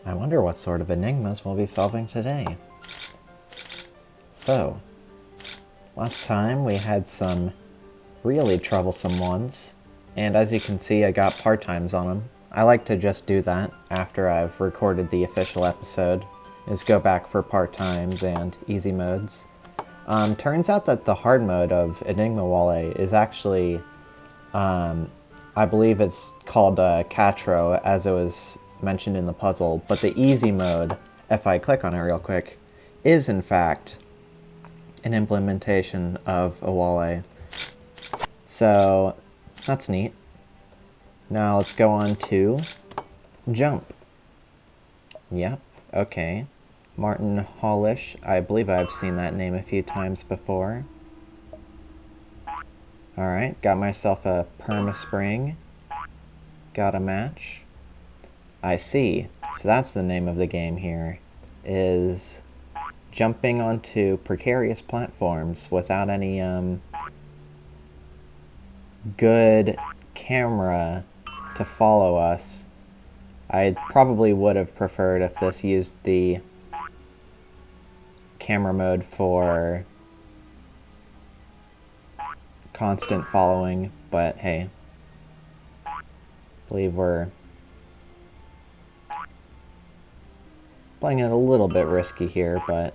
I wonder what sort of enigmas we'll be solving today. So, last time we had some really troublesome ones, and as you can see I got part-times on them. I like to just do that after I've recorded the official episode, is go back for part-times and easy modes. Turns out that the hard mode of Enigma Wall is actually, I believe it's called Catro, as it was mentioned in the puzzle, but the easy mode, if I click on it real quick, is in fact an implementation of a Wall. So that's neat. Now let's go on to jump. Yep, okay. Martin Hallish, I believe I've seen that name a few times before. Alright, got myself a perma-spring. Got a match. I see. So that's the name of the game here, is jumping onto precarious platforms without any good camera to follow us. I probably would have preferred if this used the camera mode for constant following, but hey, I believe we're playing it a little bit risky here, but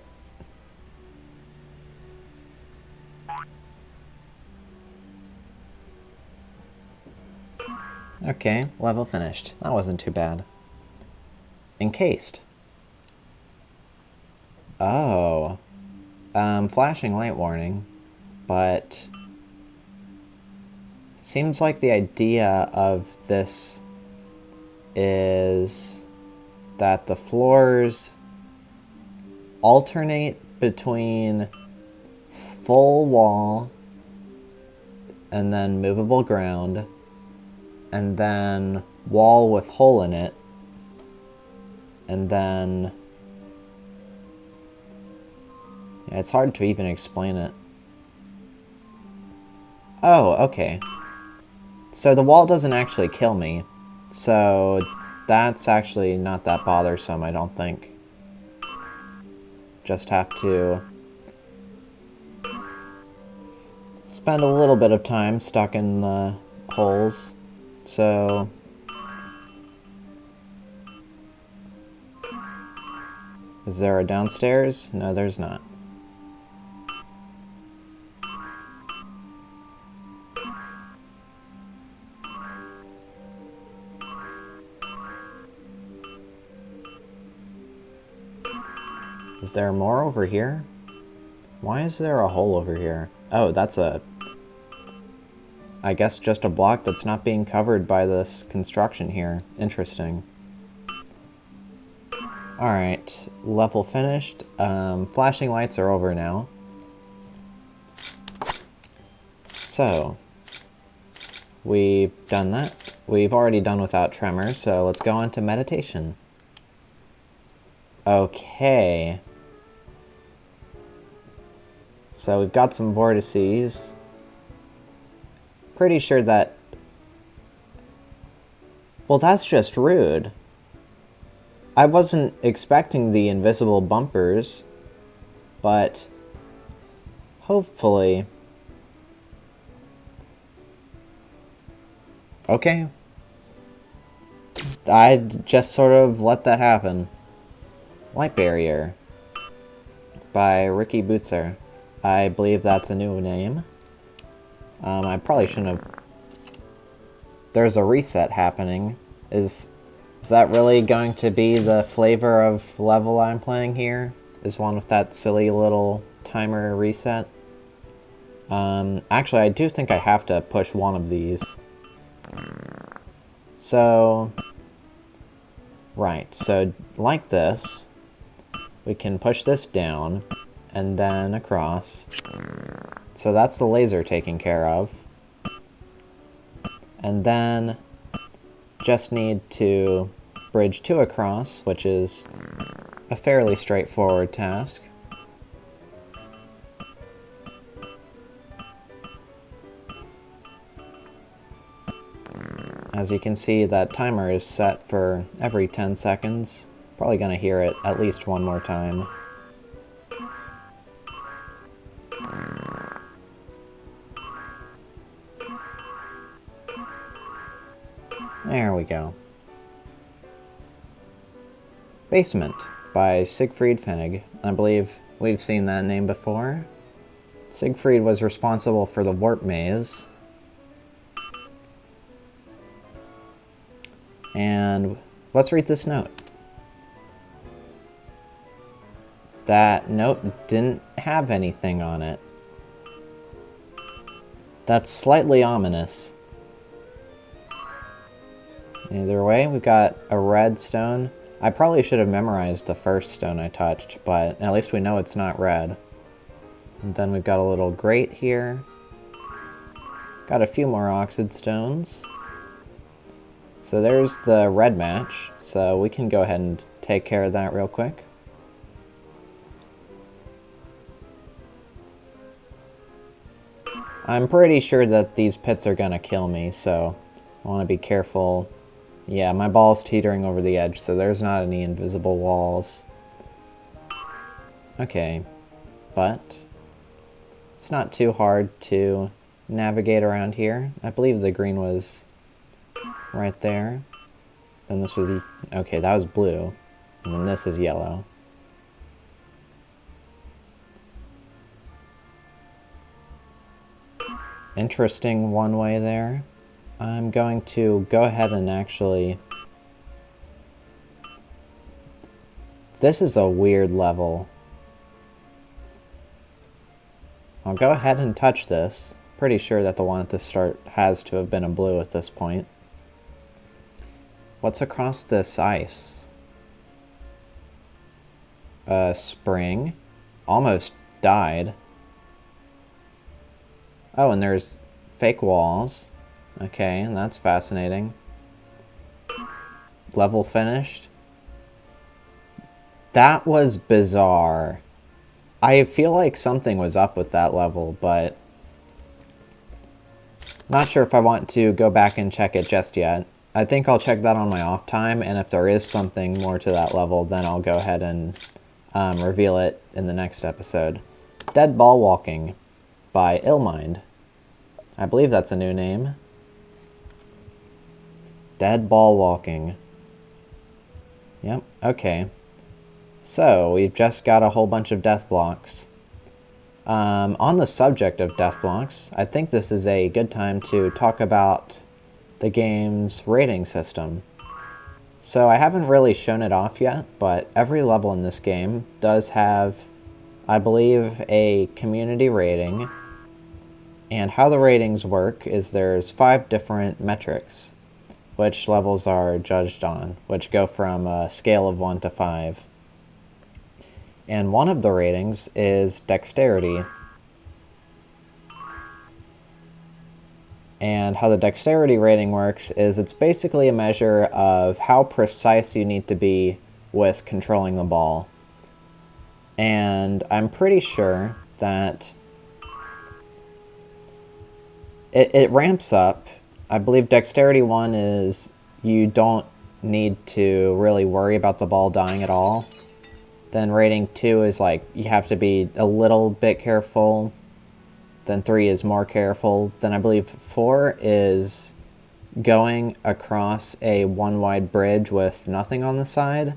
okay, level finished. That wasn't too bad. Encased. Oh. Flashing light warning, but seems like the idea of this is that the floors alternate between full wall and then movable ground and then wall with hole in it and then it's hard to even explain it. Oh, okay. So the wall doesn't actually kill me, so that's actually not that bothersome, I don't think. Just have to spend a little bit of time stuck in the holes, so is there a downstairs? No, there's not. Is there more over here? Why is there a hole over here? Oh, that's I guess just a block that's not being covered by this construction here. Interesting. Alright, level finished. Flashing lights are over now. So, we've done that. We've already done without tremor, so let's go on to meditation. Okay. So we've got some vortices. Pretty sure that... Well, that's just rude. I wasn't expecting the invisible bumpers, but hopefully... Okay. I just sort of let that happen. Light Barrier by Ricky Bootser. I believe that's a new name. I probably shouldn't have... There's a reset happening. Is that really going to be the flavor of level I'm playing here? Is one with that silly little timer reset? Actually, I do think I have to push one of these. So... Right, so like this, we can push this down, and then across. So that's the laser taken care of. And then just need to bridge 2 across, which is a fairly straightforward task. As you can see, that timer is set for every 10 seconds Probably gonna hear it at least one more time. There we go. Basement by Siegfried Pfennig. I believe we've seen that name before. Siegfried was responsible for the warp maze. And let's read this note. That note didn't have anything on it. That's slightly ominous. Either way, we've got a red stone. I probably should have memorized the first stone I touched, but at least we know it's not red. And then we've got a little grate here. Got a few more oxide stones. So there's the red match, so we can go ahead and take care of that real quick. I'm pretty sure that these pits are gonna kill me, so I want to be careful. Yeah, my ball's teetering over the edge, so there's not any invisible walls. Okay, but it's not too hard to navigate around here. I believe the green was right there. Then this was okay, that was blue. And then this is yellow. Interesting one way there. I'm going to go ahead and actually... This is a weird level. I'll go ahead and touch this. Pretty sure that the one at the start has to have been a blue at this point. What's across this ice? A spring. Almost died. Oh, and there's fake walls. Okay, that's fascinating. Level finished. That was bizarre. I feel like something was up with that level, but not sure if I want to go back and check it just yet. I think I'll check that on my off time, and if there is something more to that level, then I'll go ahead and reveal it in the next episode. Dead Ball Walking by Illmind. I believe that's a new name. Dead Ball Walking. Yep, okay. So, we've just got a whole bunch of death blocks. On the subject of death blocks, I think this is a good time to talk about the game's rating system. So I haven't really shown it off yet, but every level in this game does have, I believe, a community rating. And how the ratings work is there's 5 different metrics, which levels are judged on, which go from a scale of 1 to 5. And one of the ratings is dexterity. And how the dexterity rating works is it's basically a measure of how precise you need to be with controlling the ball. And I'm pretty sure that it ramps up. I believe dexterity 1 is you don't need to really worry about the ball dying at all. Then rating 2 is like you have to be a little bit careful. Then 3 is more careful. Then I believe 4 is going across a one-wide bridge with nothing on the side.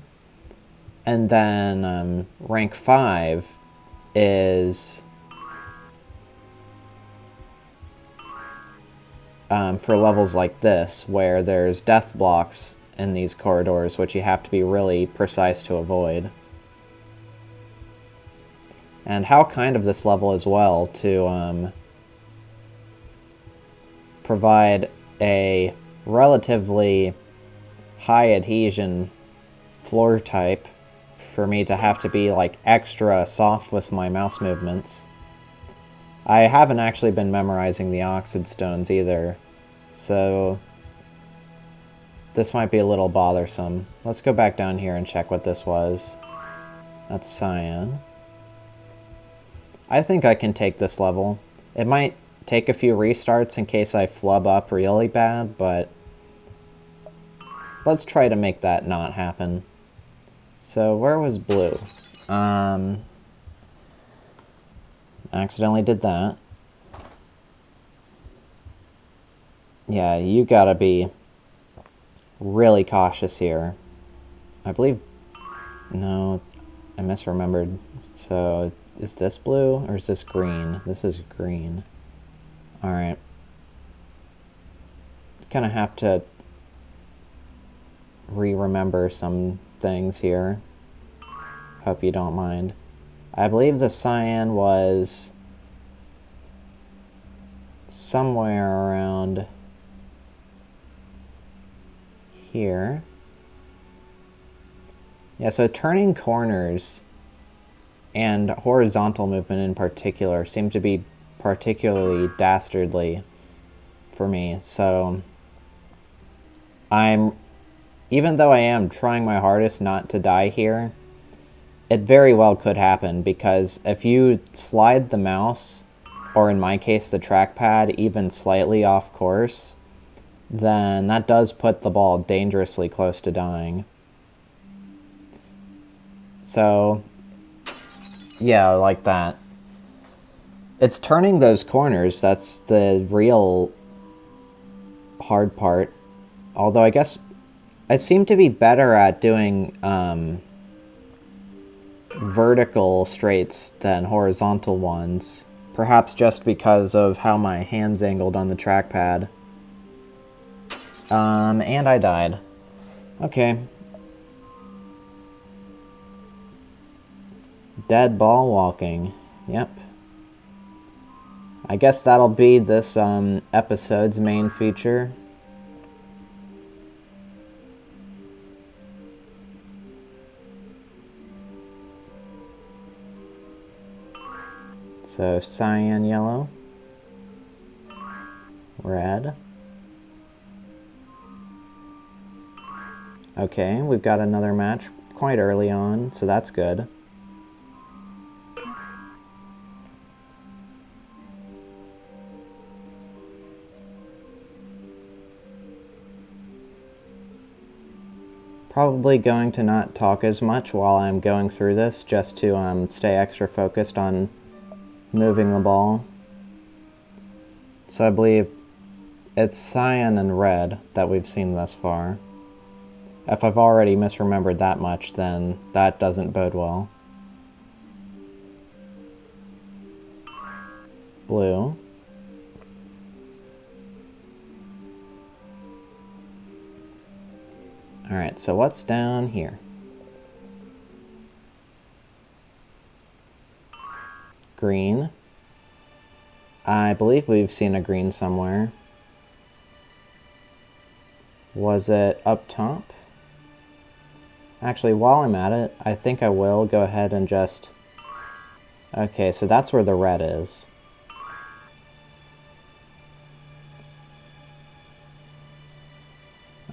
And then rank 5 is for levels like this, where there's death blocks in these corridors, which you have to be really precise to avoid. And how kind of this level as well to provide a relatively high adhesion floor type for me to have to be like extra soft with my mouse movements. I haven't actually been memorizing the oxide stones either, so this might be a little bothersome. Let's go back down here and check what this was. That's cyan. I think I can take this level. It might take a few restarts in case I flub up really bad, but let's try to make that not happen. So where was blue? Accidentally did that. Yeah, you gotta be really cautious here. I believe... No, I misremembered. So, is this blue or is this green? This is green. Alright. Gonna have to re-remember some things here. Hope you don't mind. I believe the cyan was somewhere around here. Yeah, so turning corners and horizontal movement in particular seem to be particularly dastardly for me. So even though I am trying my hardest not to die here, it very well could happen, because if you slide the mouse, or in my case the trackpad, even slightly off course, then that does put the ball dangerously close to dying. So, yeah, like that. It's turning those corners that's the real hard part. Although I guess I seem to be better at doing vertical straights than horizontal ones. Perhaps just because of how my hand's angled on the trackpad. And I died. Okay. Dead ball walking. Yep. I guess that'll be this episode's main feature. So, cyan yellow. Red. Okay, we've got another match quite early on, so that's good. Probably going to not talk as much while I'm going through this, just to stay extra focused on moving the ball. So I believe it's cyan and red that we've seen thus far. If I've already misremembered that much, then that doesn't bode well. Blue. Alright, so what's down here? Green. I believe we've seen a green somewhere. Was it up top? Actually, while I'm at it, I think I will go ahead and just... Okay, so that's where the red is.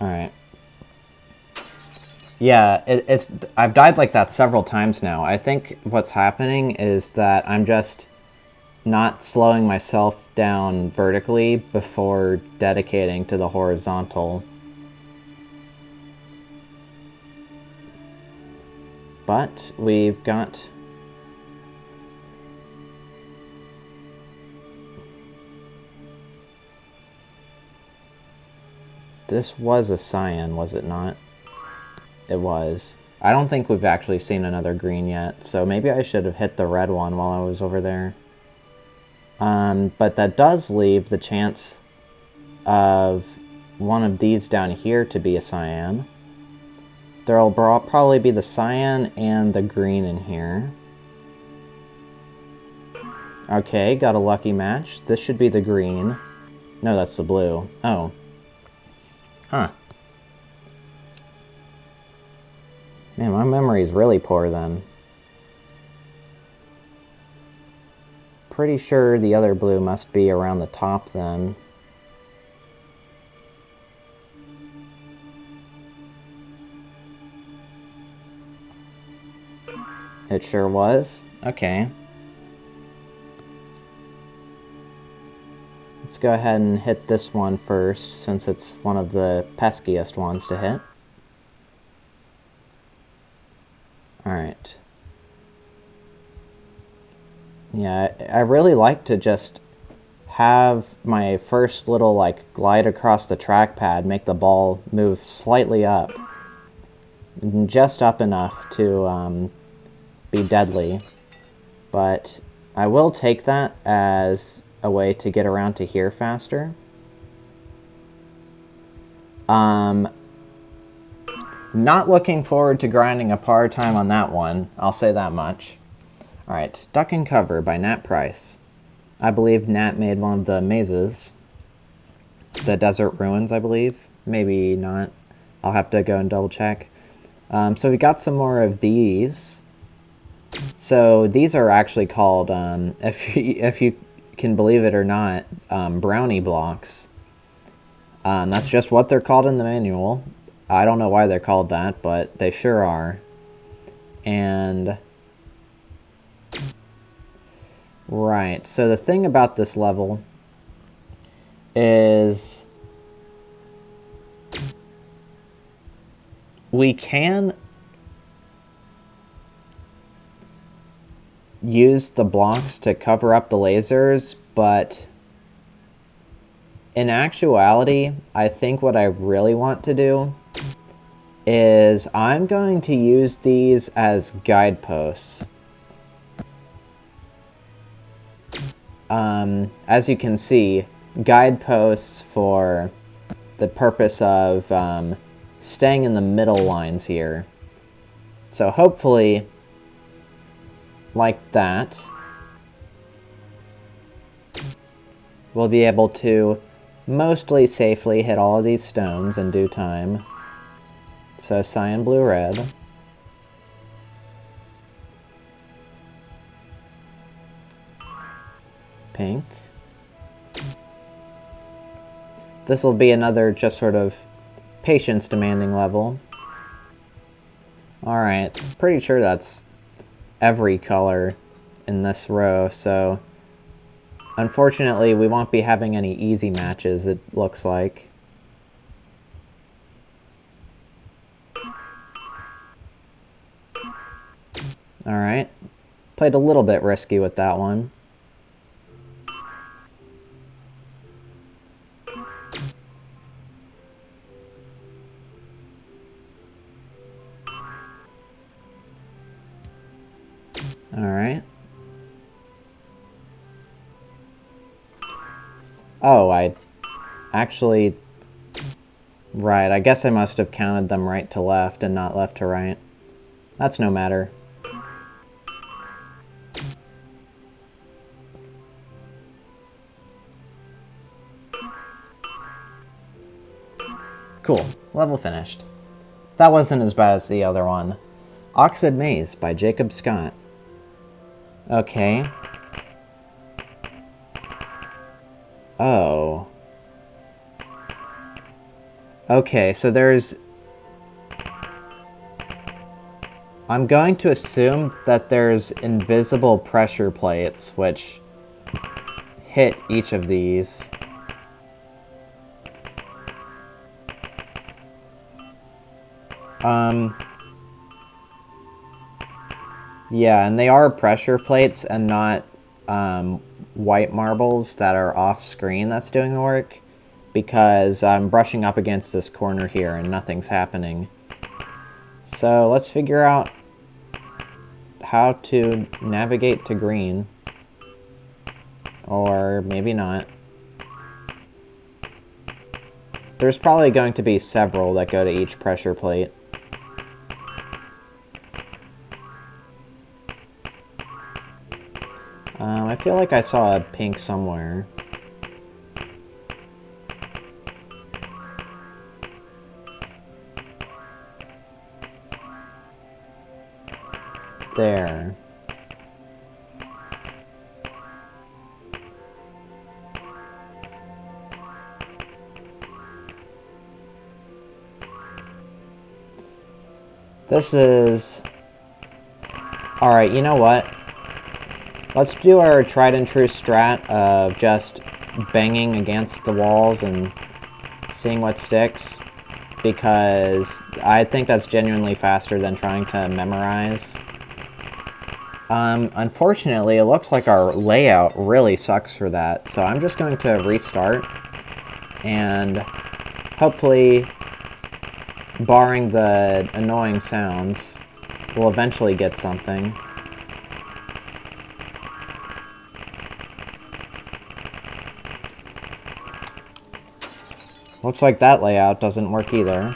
Alright. Yeah, I've died like that several times now. I think what's happening is that I'm just not slowing myself down vertically before dedicating to the horizontal. But we've got... This was a cyan, was it not? It was. I don't think we've actually seen another green yet, so maybe I should have hit the red one while I was over there. But that does leave the chance of one of these down here to be a cyan. There'll probably be the cyan and the green in here. Okay, got a lucky match. This should be the green. No, that's the blue. Oh. Huh. Man, my memory's really poor then. Pretty sure the other blue must be around the top then. It sure was. Okay. Let's go ahead and hit this one first, since it's one of the peskiest ones to hit. Alright. Yeah, I really like to just have my first little, like, glide across the trackpad make the ball move slightly up. Just up enough to be deadly. But I will take that as a way to get around to here faster. Not looking forward to grinding a par time on that one, I'll say that much. Alright, Duck and Cover by Nat Price. I believe Nat made one of the mazes. The Desert Ruins, I believe. Maybe not. I'll have to go and double check. So we got some more of these. So these are actually called, if you can believe it or not, brownie blocks. That's just what they're called in the manual. I don't know why they're called that, but they sure are. And right, so the thing about this level is we can use the blocks to cover up the lasers, but in actuality, I think what I really want to do is I'm going to use these as guideposts. As you can see, guideposts for the purpose of staying in the middle lines here. So hopefully, like that, we'll be able to mostly safely hit all of these stones in due time. So cyan, blue, red. Pink. This will be another just sort of patience demanding level. Alright, pretty sure that's every color in this row, so unfortunately we won't be having any easy matches, it looks like. Alright, played a little bit risky with that one. Alright. Oh, I actually... Right, I guess I must have counted them right to left and not left to right. That's no matter. Cool. Level finished. That wasn't as bad as the other one. Oxid Maze by Jacob Scott. Okay. Oh. Okay, so there's... I'm going to assume that there's invisible pressure plates which hit each of these. Yeah, and they are pressure plates and not white marbles that are off screen that's doing the work, because I'm brushing up against this corner here and nothing's happening. So let's figure out how to navigate to green. Or maybe not. There's probably going to be several that go to each pressure plate. I feel like I saw a pink somewhere. There. This is... Alright, you know what? Let's do our tried and true strat of just banging against the walls and seeing what sticks. because I think that's genuinely faster than trying to memorize. Unfortunately, it looks like our layout really sucks for that, so I'm just going to restart, and hopefully, barring the annoying sounds, we'll eventually get something. Looks like that layout doesn't work either.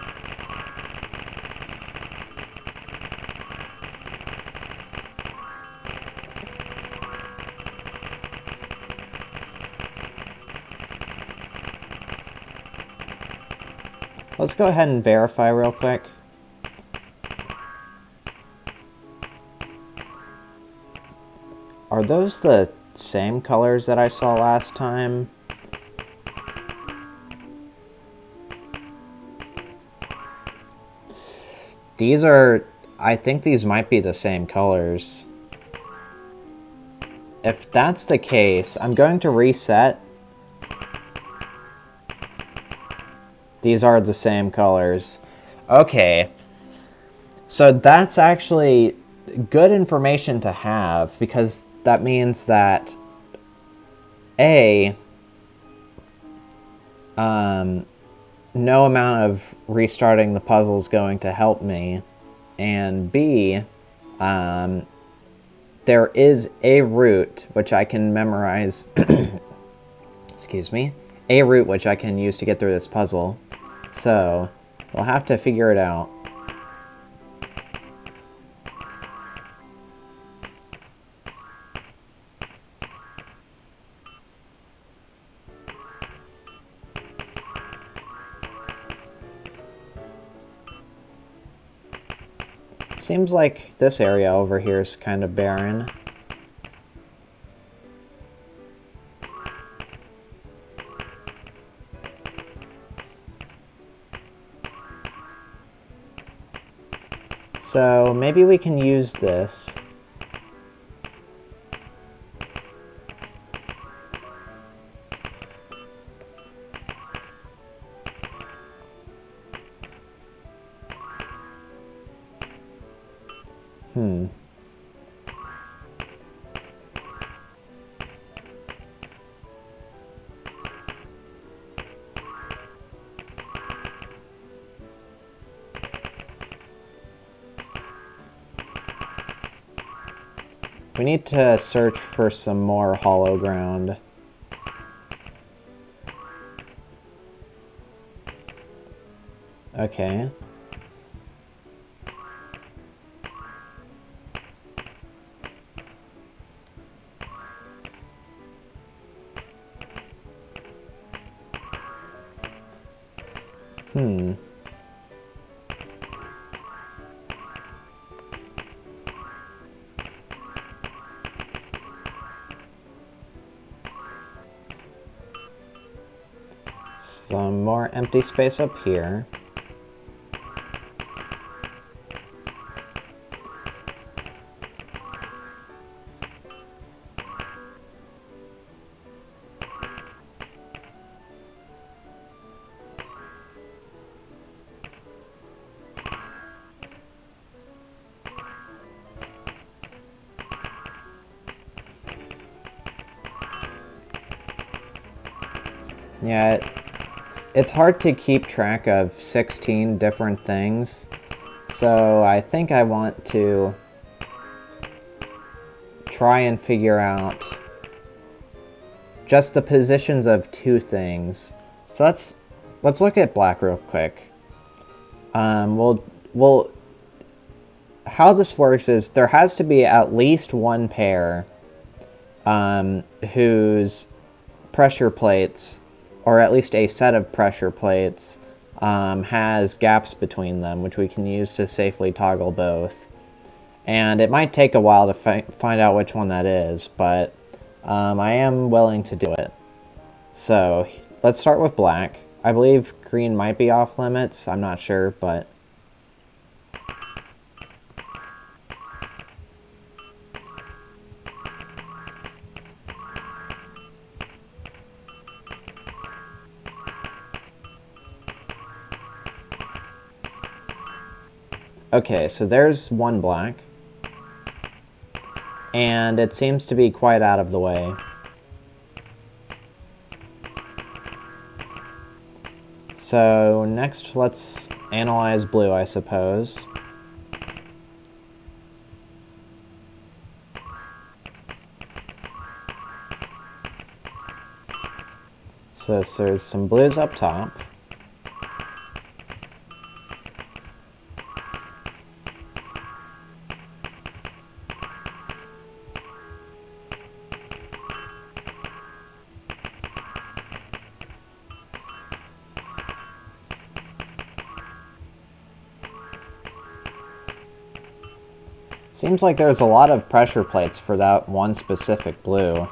Let's go ahead and verify real quick. Are those the same colors that I saw last time? These are... I think these might be the same colors. If that's the case, I'm going to reset. These are the same colors. Okay. So that's actually good information to have, because that means that A, no amount of restarting the puzzle is going to help me, and B, there is a route which I can memorize, excuse me, a route which I can use to get through this puzzle, so we'll have to figure it out. Seems like this area over here is kind of barren. So maybe we can use this. We need to search for some more hollow ground. Okay. Some more empty space up here. Yeah, it's hard to keep track of 16 different things, so I think I want to try and figure out just the positions of 2 things. So let's look at black real quick. We'll how this works is there has to be at least one pair whose pressure plates, or at least a set of pressure plates, has gaps between them, which we can use to safely toggle both. And it might take a while to find out which one that is, but I am willing to do it. So let's start with black. I believe green might be off limits, I'm not sure, but... Okay, so there's one black. And it seems to be quite out of the way. So next, let's analyze blue, I suppose. So there's some blues up top. Seems like there's a lot of pressure plates for that one specific blue.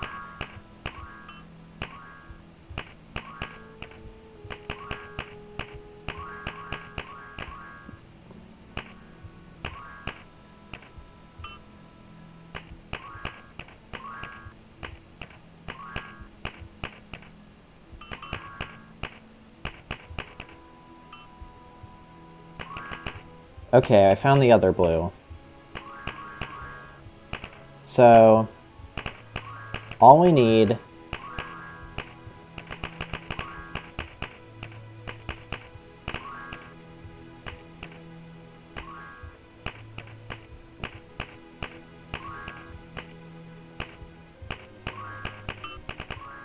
Okay, I found the other blue. So, all we need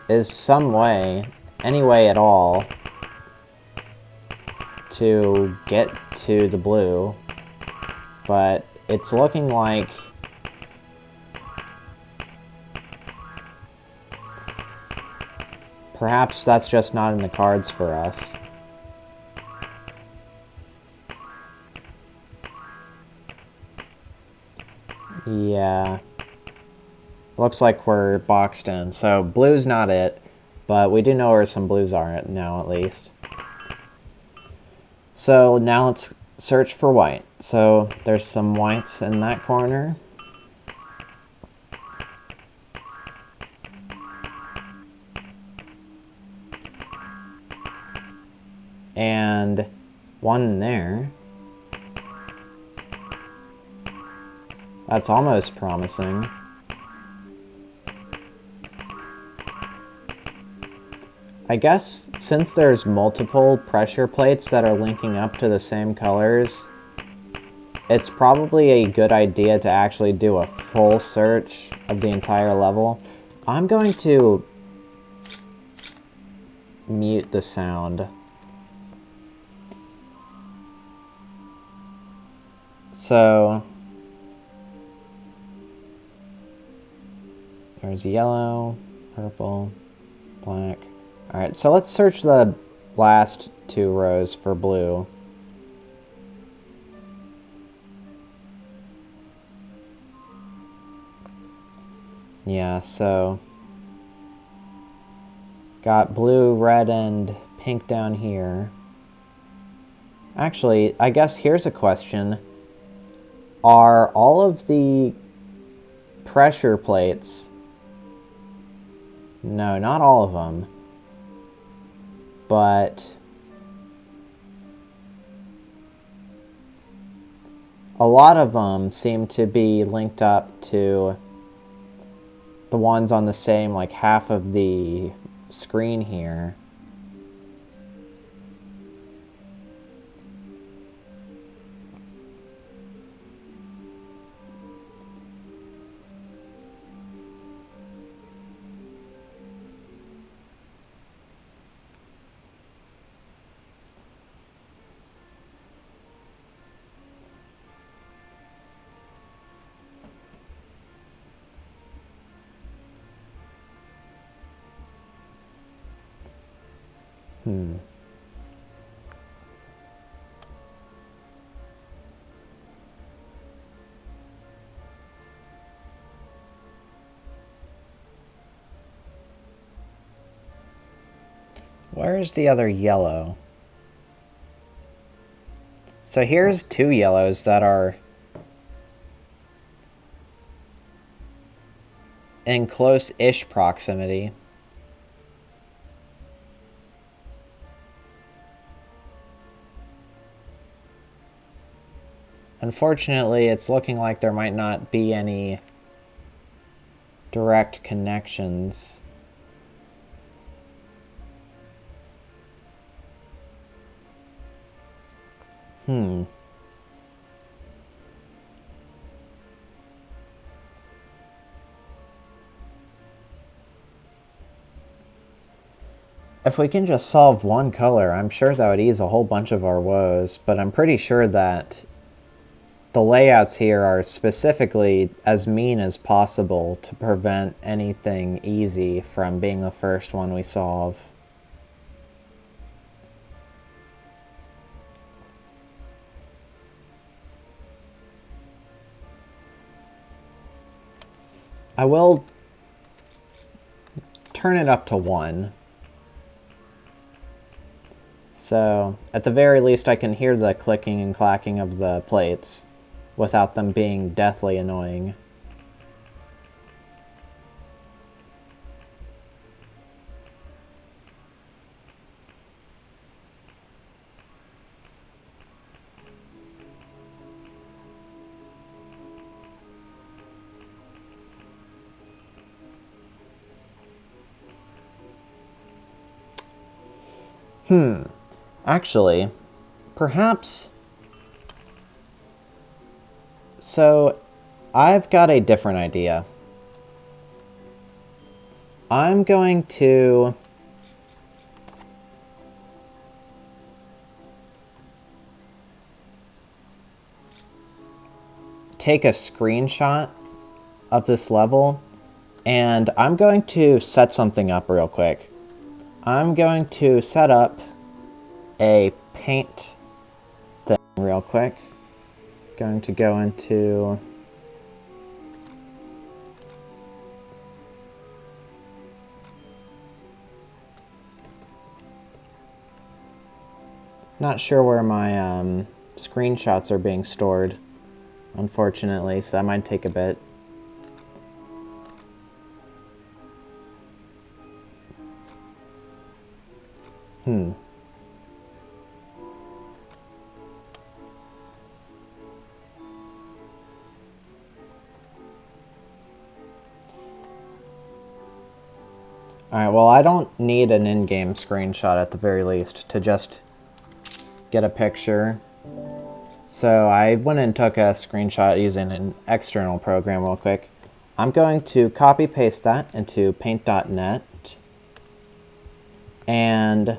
is some way, any way at all, to get to the blue, but it's looking like perhaps that's just not in the cards for us. Yeah. Looks like we're boxed in. So blue's not it, but we do know where some blues are now at least. So now let's search for white. So there's some whites in that corner. And one in there. That's almost promising. I guess since there's multiple pressure plates that are linking up to the same colors, it's probably a good idea to actually do a full search of the entire level. I'm going to mute the sound. So there's yellow, purple, black. Alright, so let's search the last two rows for blue. Yeah, so got blue, red, and pink down here. Actually, I guess here's a question. Are all of the pressure plates... No, not all of them. But a lot of them seem to be linked up to the ones on the same, like, half of the screen here. Where's the other yellow? So here's two yellows that are in close-ish proximity. Unfortunately, it's looking like there might not be any direct connections. If we can just solve one color, I'm sure that would ease a whole bunch of our woes, but I'm pretty sure that the layouts here are specifically as mean as possible to prevent anything easy from being the first one we solve. I will turn it up to 1. So, at the very least, I can hear the clicking and clacking of the plates without them being deathly annoying. Actually, perhaps... So, I've got a different idea. I'm going to... take a screenshot of this level, and I'm going to set something up real quick. I'm going to set up a paint thing real quick. Going to go into... Not sure where my screenshots are being stored, unfortunately, so that might take a bit. Alright, well, I don't need an in-game screenshot at the very least to just get a picture. So I went and took a screenshot using an external program real quick. I'm going to copy-paste that into paint.net. And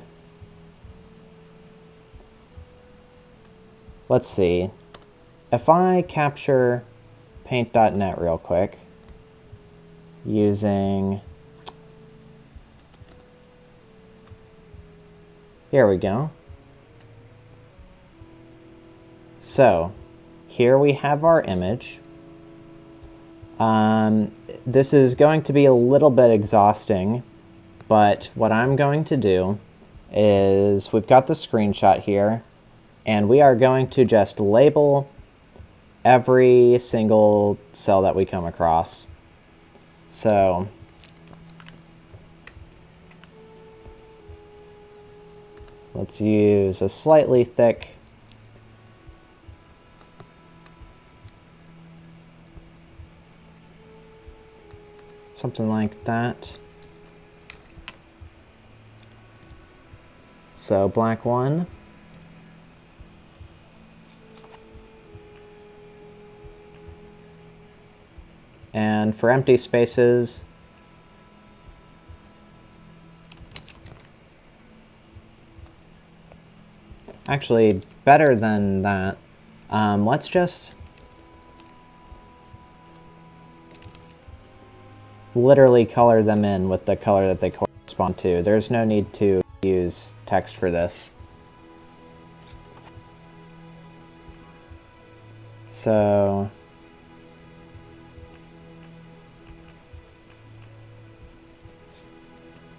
let's see. If I capture paint.net real quick using... Here we go. So, here we have our image. This is going to be a little bit exhausting, but what I'm going to do is we've got the screenshot here, and we are going to just label every single cell that we come across. So, let's use a slightly thick something like that. So black 1. And for empty spaces, actually better than that, let's just literally color them in with the color that they correspond to. There's no need to use text for this. So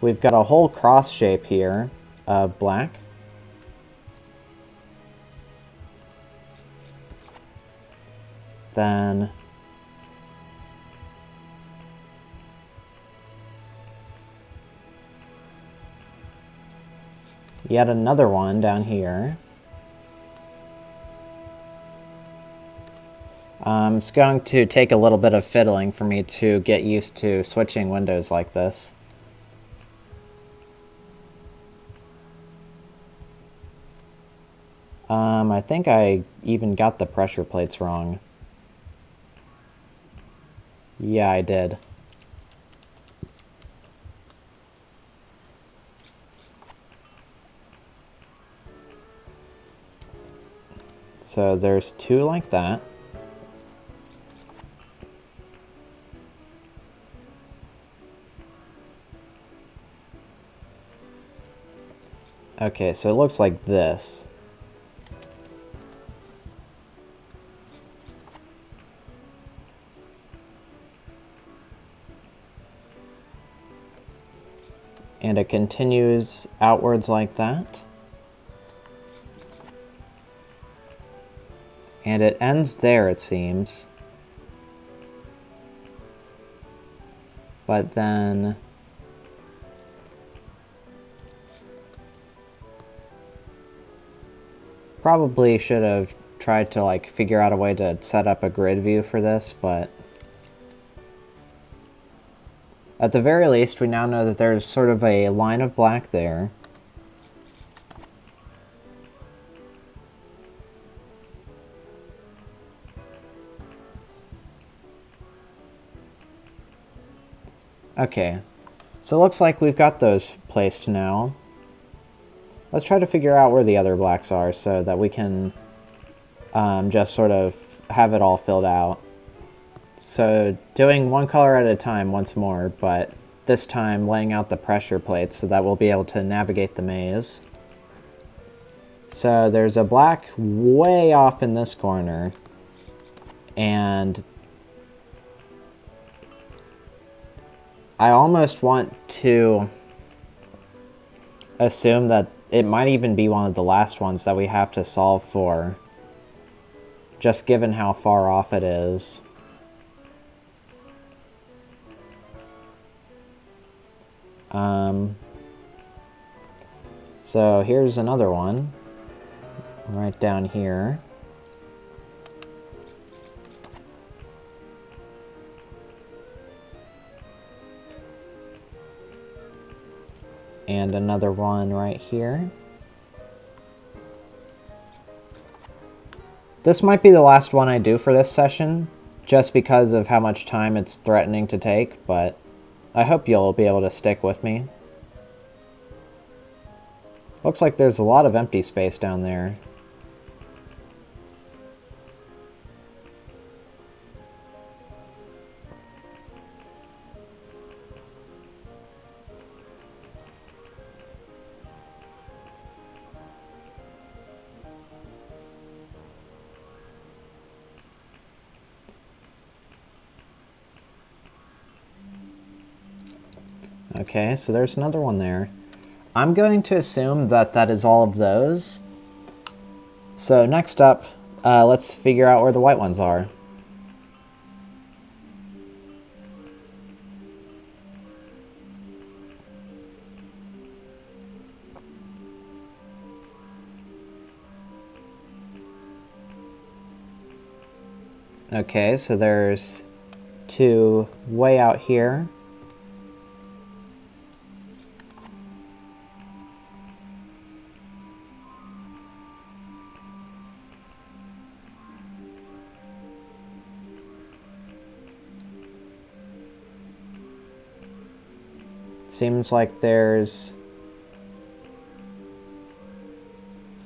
we've got a whole cross shape here of black. Then yet another one down here. It's going to take a little bit of fiddling for me to get used to switching windows like this. I think I even got the pressure plates wrong. Yeah, I did. So there's two like that. Okay, so it looks like this. And it continues outwards like that. And it ends there, it seems. But then... probably should have tried to, like, figure out a way to set up a grid view for this, but... at the very least, we now know that there's sort of a line of black there. Okay, so it looks like we've got those placed now. Let's try to figure out where the other blacks are so that we can just sort of have it all filled out. So doing one color at a time once more, but this time laying out the pressure plates so that we'll be able to navigate the maze. So there's a black way off in this corner, and I almost want to assume that it might even be one of the last ones that we have to solve for, just given how far off it is. So here's another one, right down here. And another one right here. This might be the last one I do for this session, just because of how much time it's threatening to take, but I hope you'll be able to stick with me. Looks like there's a lot of empty space down there. Okay, so there's another one there. I'm going to assume that that is all of those. So next up, let's figure out where the white ones are. Okay, so there's two way out here. Seems like there's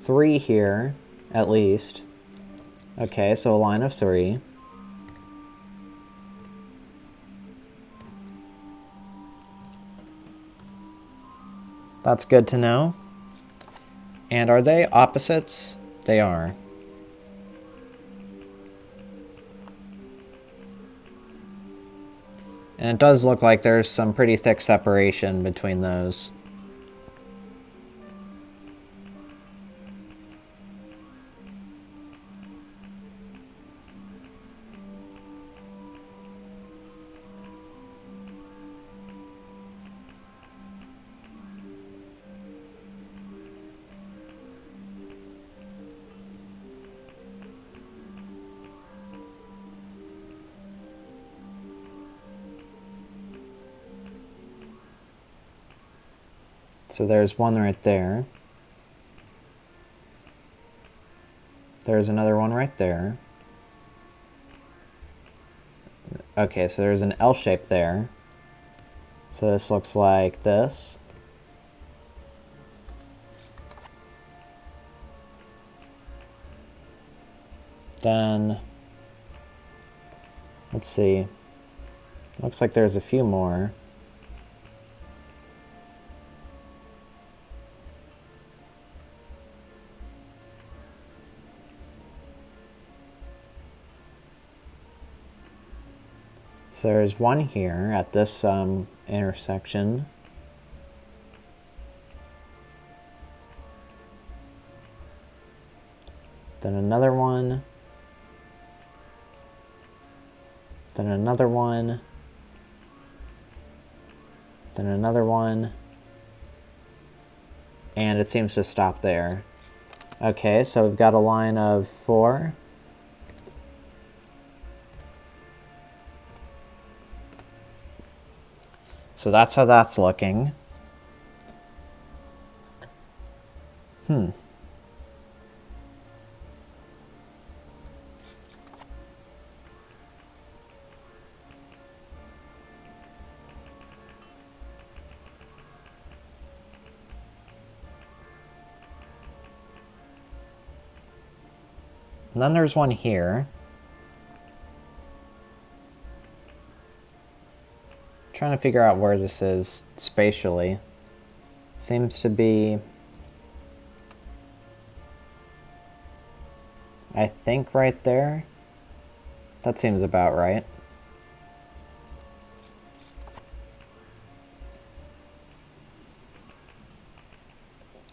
3 here, at least. Okay, so a line of 3. That's good to know. And are they opposites? They are. And it does look like there's some pretty thick separation between those. So there's one right there. There's another one right there. Okay, so there's an L shape there. So this looks like this. Then, let's see. Looks like there's a few more. So there's one here at this intersection. Then another one. Then another one. Then another one. And it seems to stop there. Okay, so we've got a line of 4. So that's how that's looking. And then there's one here. Trying to figure out where this is spatially. Seems to be, I think, right there. That seems about right.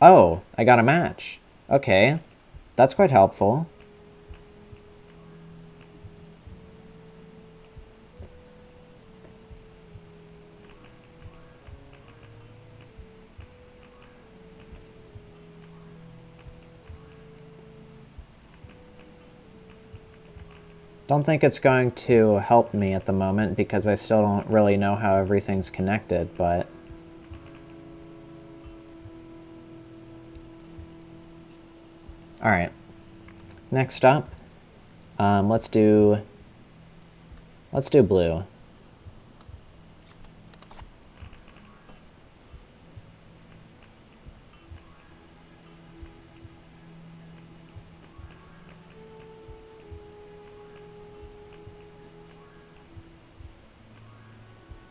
Oh, I got a match. Okay, that's quite helpful. Don't think it's going to help me at the moment because I still don't really know how everything's connected, but... Alright. Next up, let's do blue.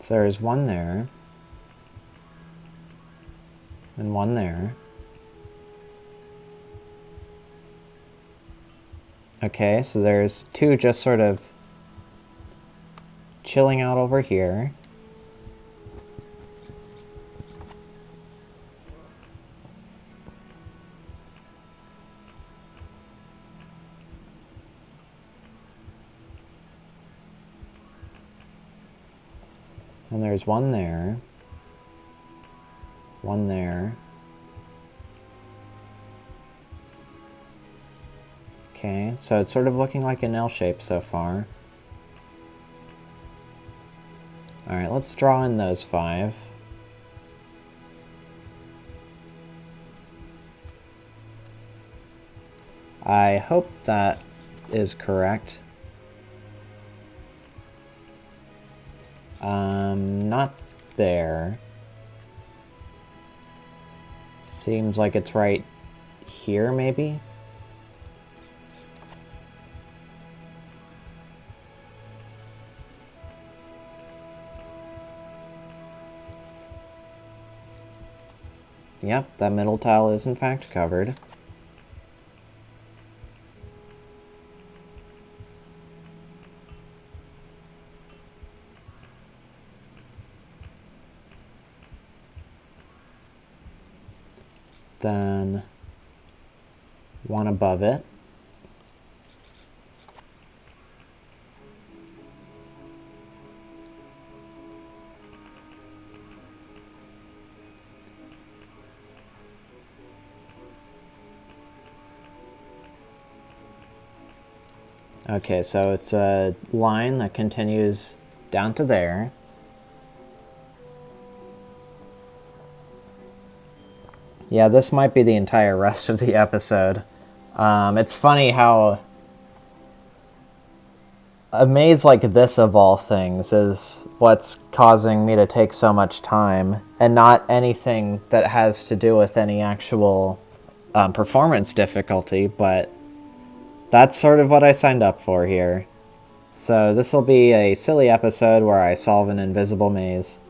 So there's one there, and one there. Okay, so there's 2 just sort of chilling out over here. And there's one there. One there. Okay, so it's sort of looking like an L shape so far. Alright, let's draw in those 5. I hope that is correct. Not there. Seems like it's right here, maybe? Yep, that middle tile is in fact covered. Then one above it. Okay, so it's a line that continues down to there. Yeah, this might be the entire rest of the episode. It's funny how a maze like this, of all things, is what's causing me to take so much time, and not anything that has to do with any actual performance difficulty, but that's sort of what I signed up for here. So this will be a silly episode where I solve an invisible maze.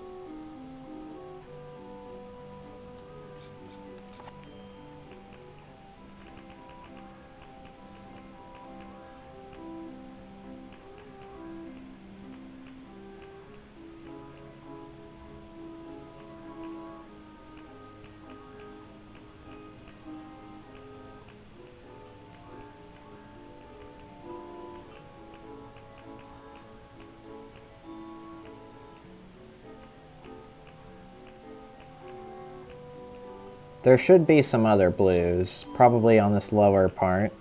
There should be some other blues, probably on this lower part.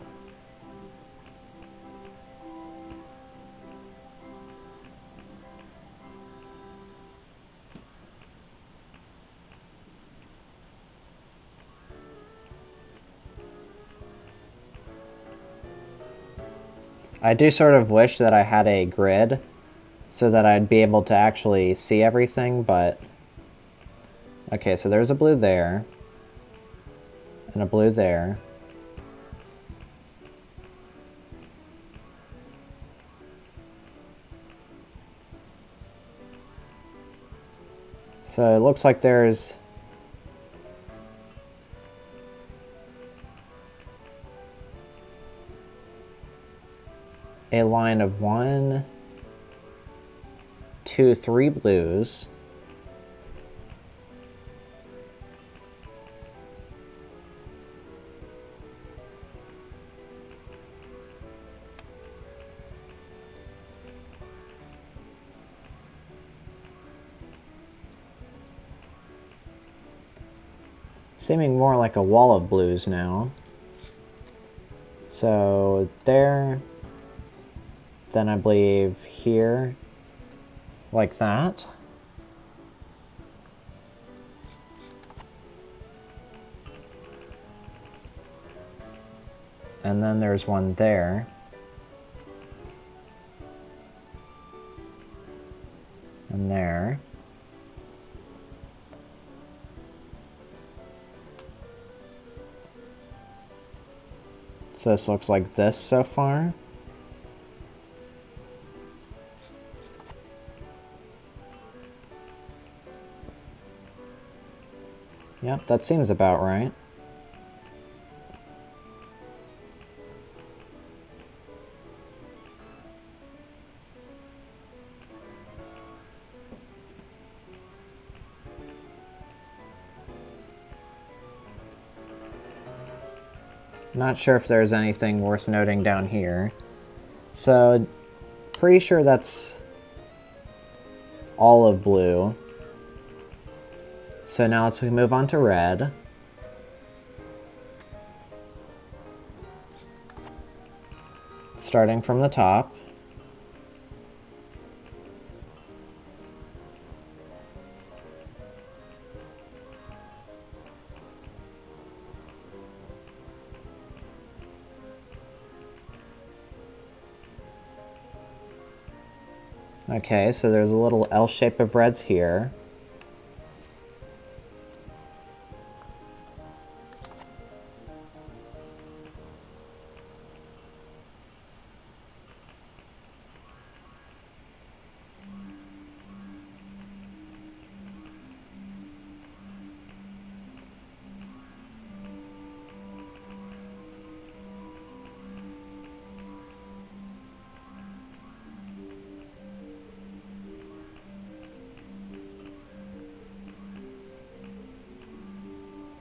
I do sort of wish that I had a grid so that I'd be able to actually see everything, but... Okay, so there's a blue there. And a blue there. So it looks like there's a line of 1, 2, 3 blues. Seeming more like a wall of blues now. So there, then I believe here, like that. And then there's one there. And there. So this looks like this so far. Yep, that seems about right. Not sure if there's anything worth noting down here. So, pretty sure that's all of blue. So now let's move on to red. Starting from the top. Okay, so there's a little L shape of reds here.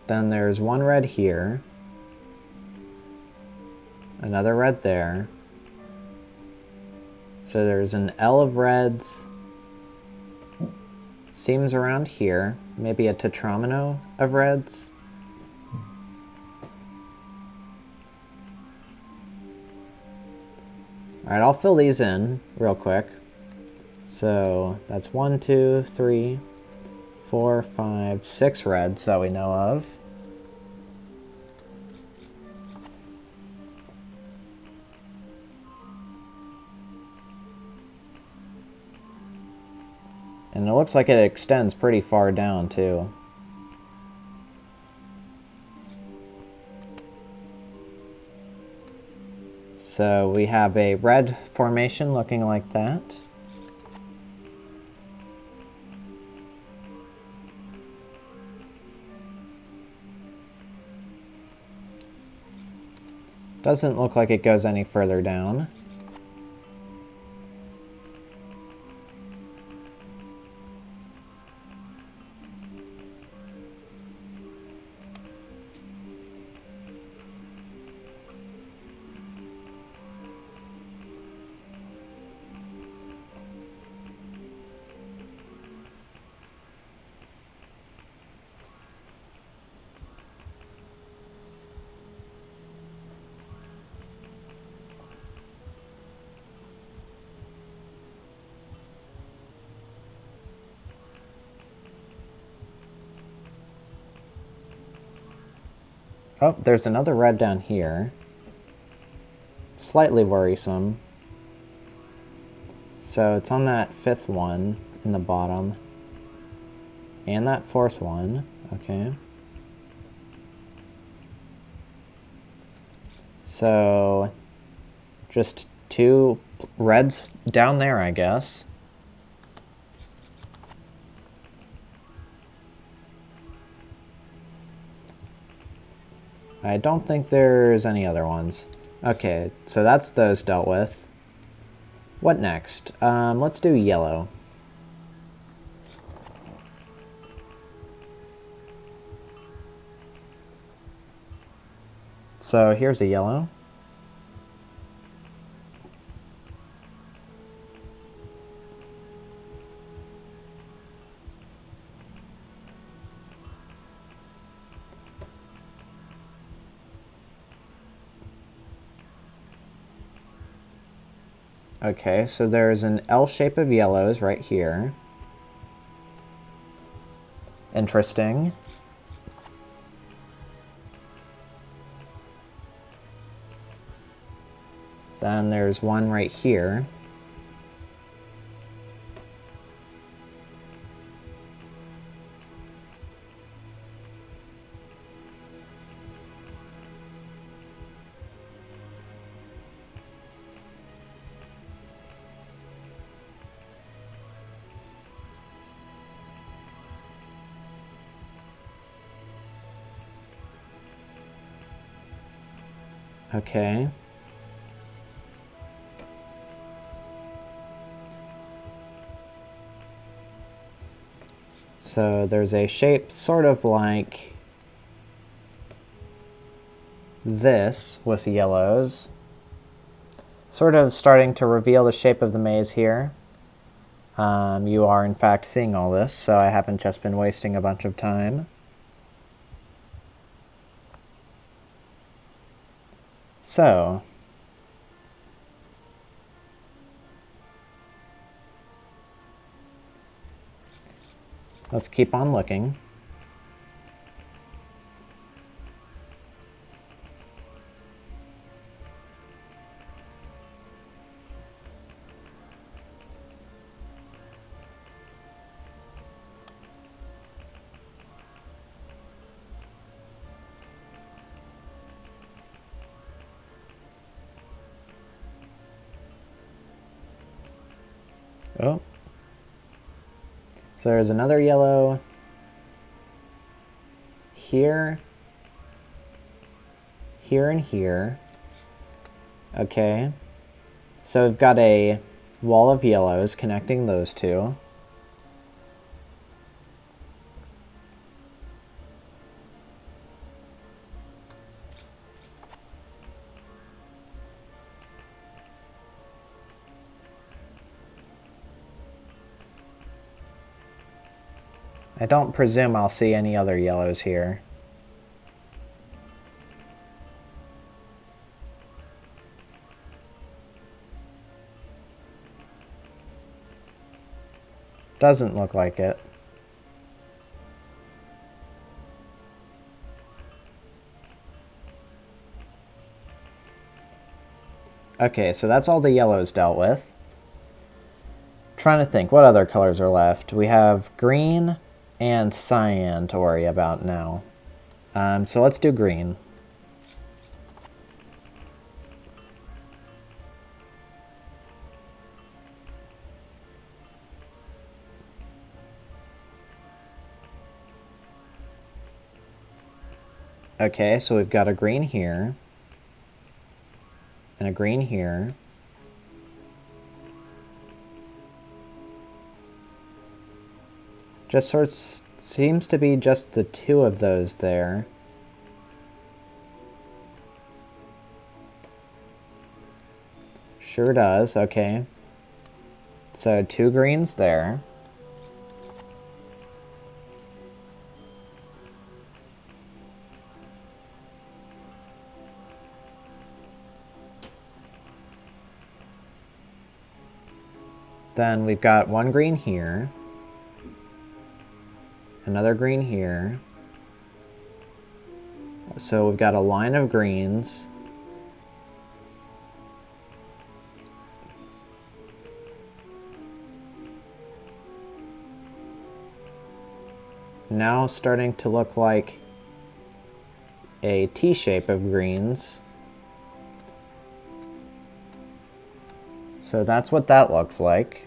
Then there's one red here, another red there. So there's an L of reds, seems around here, maybe a tetromino of reds. Alright, I'll fill these in real quick. So that's 1, 2, 3, 4, 5, 6 reds that we know of. And it looks like it extends pretty far down, too. So we have a red formation looking like that. Doesn't look like it goes any further down. Oh, there's another red down here. Slightly worrisome. So it's on that 5th one in the bottom. And that 4th one. Okay. So just 2 reds down there, I guess. I don't think there's any other ones. Okay, so that's those dealt with. What next? Let's do yellow. So here's a yellow. Okay, so there's an L shape of yellows right here. Interesting. Then there's one right here. Okay. So there's a shape sort of like this with the yellows. Sort of starting to reveal the shape of the maze here. You are in fact seeing all this, so I haven't just been wasting a bunch of time. So, let's keep on looking. Oh. So there's another yellow here, here, and here. Okay. So we've got a wall of yellows connecting those two. I don't presume I'll see any other yellows here. Doesn't look like it. Okay, so that's all the yellows dealt with. Trying to think, what other colors are left? We have green and cyan to worry about now. So let's do green. Okay, so we've got a green here, and a green here. Just sort of seems to be just the two of those there. Sure does, okay. So 2 greens there. Then we've got 1 green here. Another green here. So we've got a line of greens. Now starting to look like a T-shape of greens. So that's what that looks like.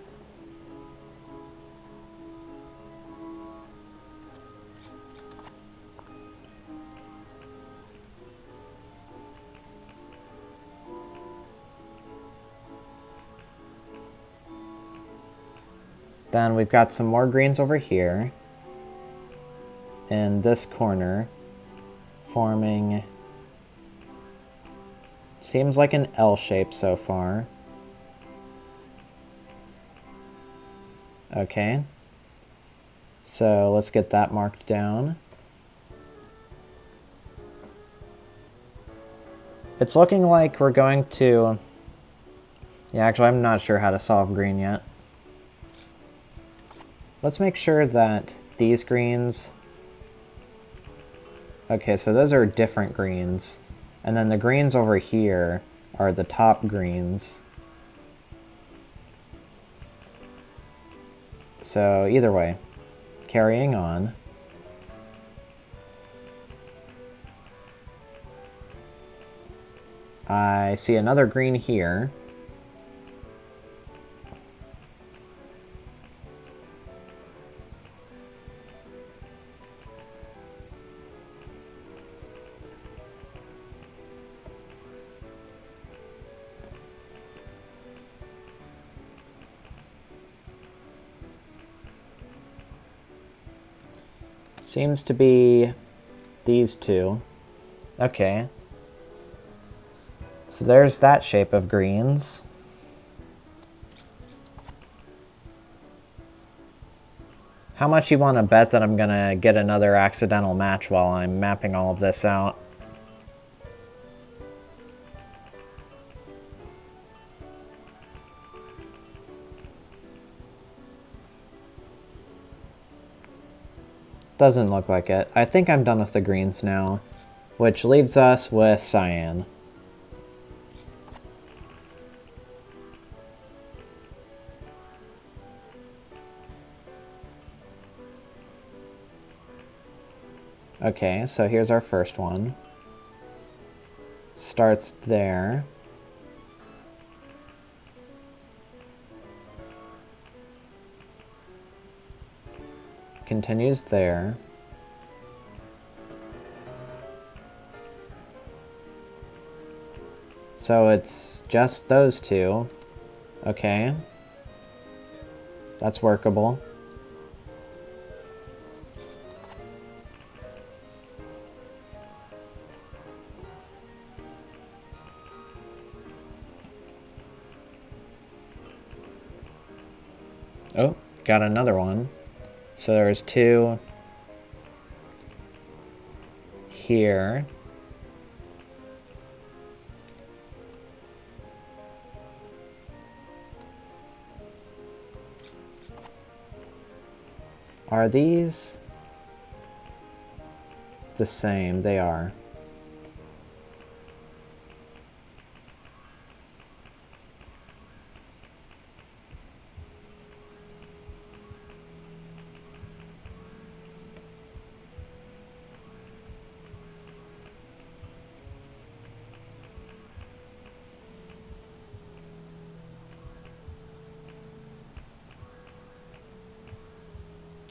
Then we've got some more greens over here in this corner, forming, seems like an L shape so far. Okay, so let's get that marked down. It's looking like we're going to, yeah, actually I'm not sure how to solve green yet. Let's make sure that these greens, okay, so those are different greens. And then the greens over here are the top greens. So either way, carrying on. I see another green here. Seems to be these two. Okay. So there's that shape of greens. How much you want to bet that I'm gonna get another accidental match while I'm mapping all of this out? Doesn't look like it. I think I'm done with the greens now, which leaves us with cyan. Okay, so here's our first one. Starts there. Continues there. So it's just those two. Okay. That's workable. Oh, got another one. So there's 2 here. Are these the same? They are.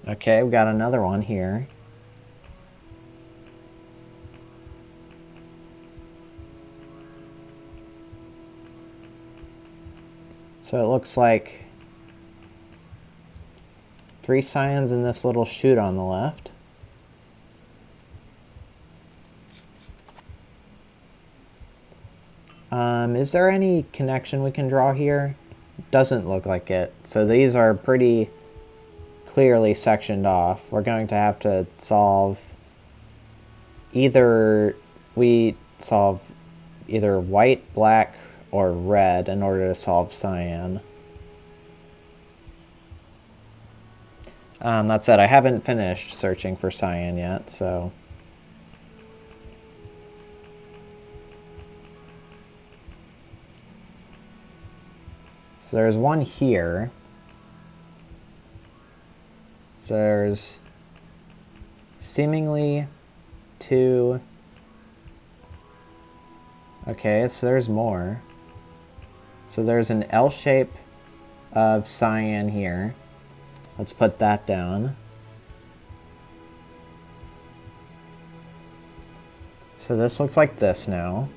Okay, we got another one here. So it looks like 3 cyans in this little chute on the left. Is there any connection we can draw here? Doesn't look like it. So these are pretty clearly sectioned off. We're going to have to solve either white, black, or red in order to solve cyan. That said, I haven't finished searching for cyan yet, so... So there's one here. So there's seemingly 2... Okay, so there's more. So there's an L shape of cyan here. Let's put that down. So this looks like this now.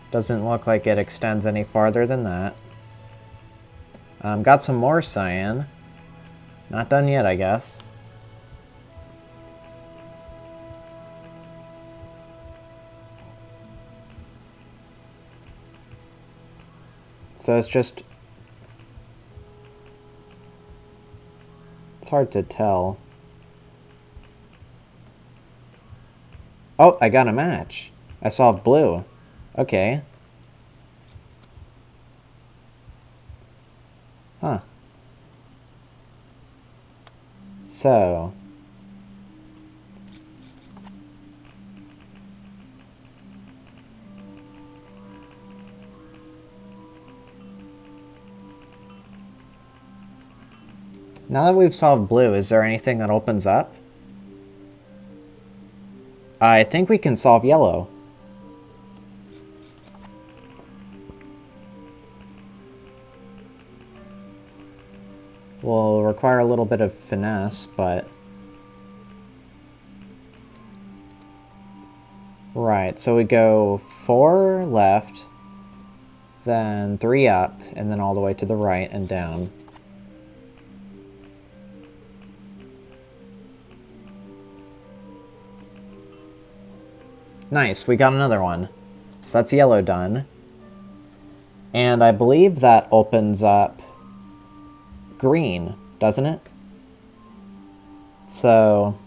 Doesn't look like it extends any farther than that. Got some more cyan. Not done yet, I guess. So it's just... It's hard to tell. Oh, I got a match. I solved blue. Okay. Huh. So... Now that we've solved blue, is there anything that opens up? I think we can solve yellow. Will require a little bit of finesse, but... Right, so we go 4 left, then 3 up, and then all the way to the right and down. Nice, we got another one. So that's yellow done. And I believe that opens up green, doesn't it? So...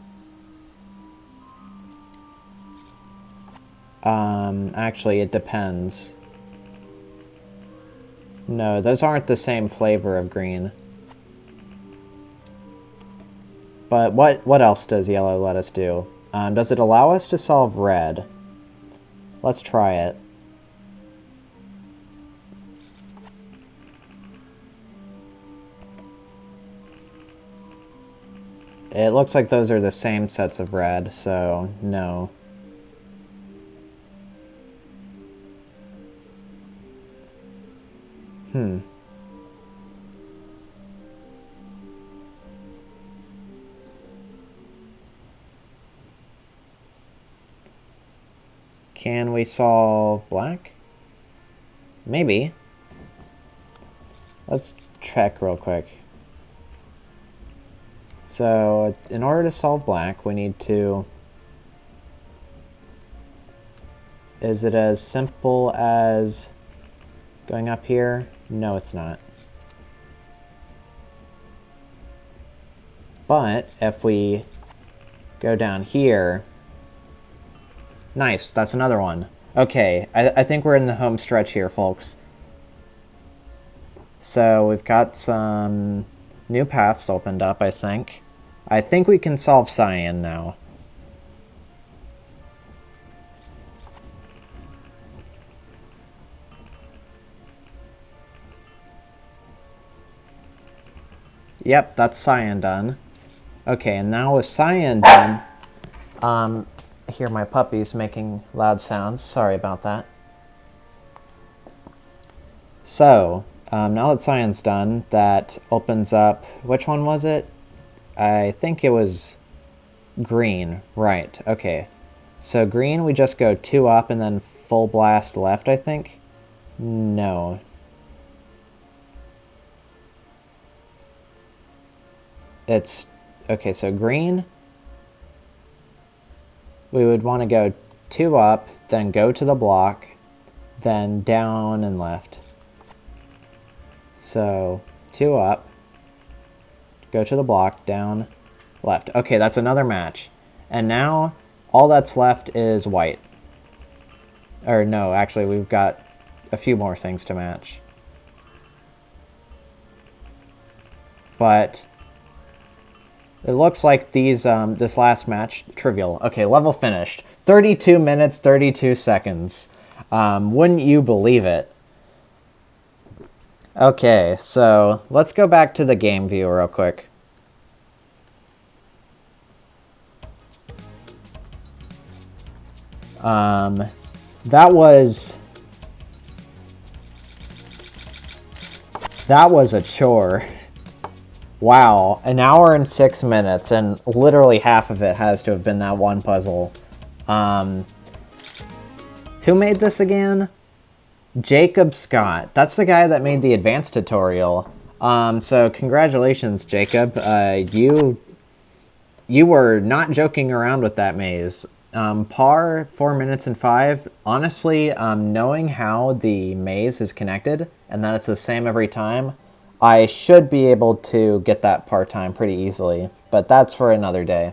actually, it depends. No, those aren't the same flavor of green. But what else does yellow let us do? Does it allow us to solve red? Let's try it. It looks like those are the same sets of red, so no. Can we solve black? Maybe. Let's check real quick. So, in order to solve black, we need to... Is it as simple as going up here? No, it's not. But if we go down here... Nice, that's another one. Okay, I think we're in the home stretch here, folks. So we've got some new paths opened up, I think. I think we can solve cyan now. Yep, that's cyan done. Okay, and now with cyan done, I hear my puppies making loud sounds. Sorry about that. So, now that cyan's done, that opens up, which one was it? I think it was green, right, okay. So green, we just go 2 up and then full blast left, I think? No. It's, okay, so green, we would want to go 2 up, then go to the block, then down and left. So 2 up, go to the block, down, left. Okay, that's another match. And now all that's left is white. Or no, actually we've got a few more things to match. But it looks like these this last match, trivial. Okay, level finished. 32 minutes, 32 seconds. Wouldn't you believe it? Okay, so let's go back to the game view real quick. That was a chore. Wow, an hour and 6 minutes, and literally half of it has to have been that one puzzle. Who made this again? Jacob Scott. That's the guy that made the advanced tutorial. So congratulations, Jacob. You were not joking around with that maze. Par 4 minutes and 5. Honestly, knowing how the maze is connected and that it's the same every time, I should be able to get that par time pretty easily, but that's for another day.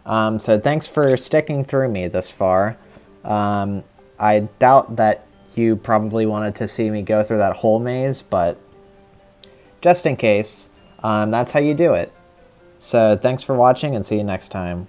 So thanks for sticking through me this far. I doubt that you probably wanted to see me go through that whole maze, but just in case, that's how you do it. So thanks for watching and see you next time.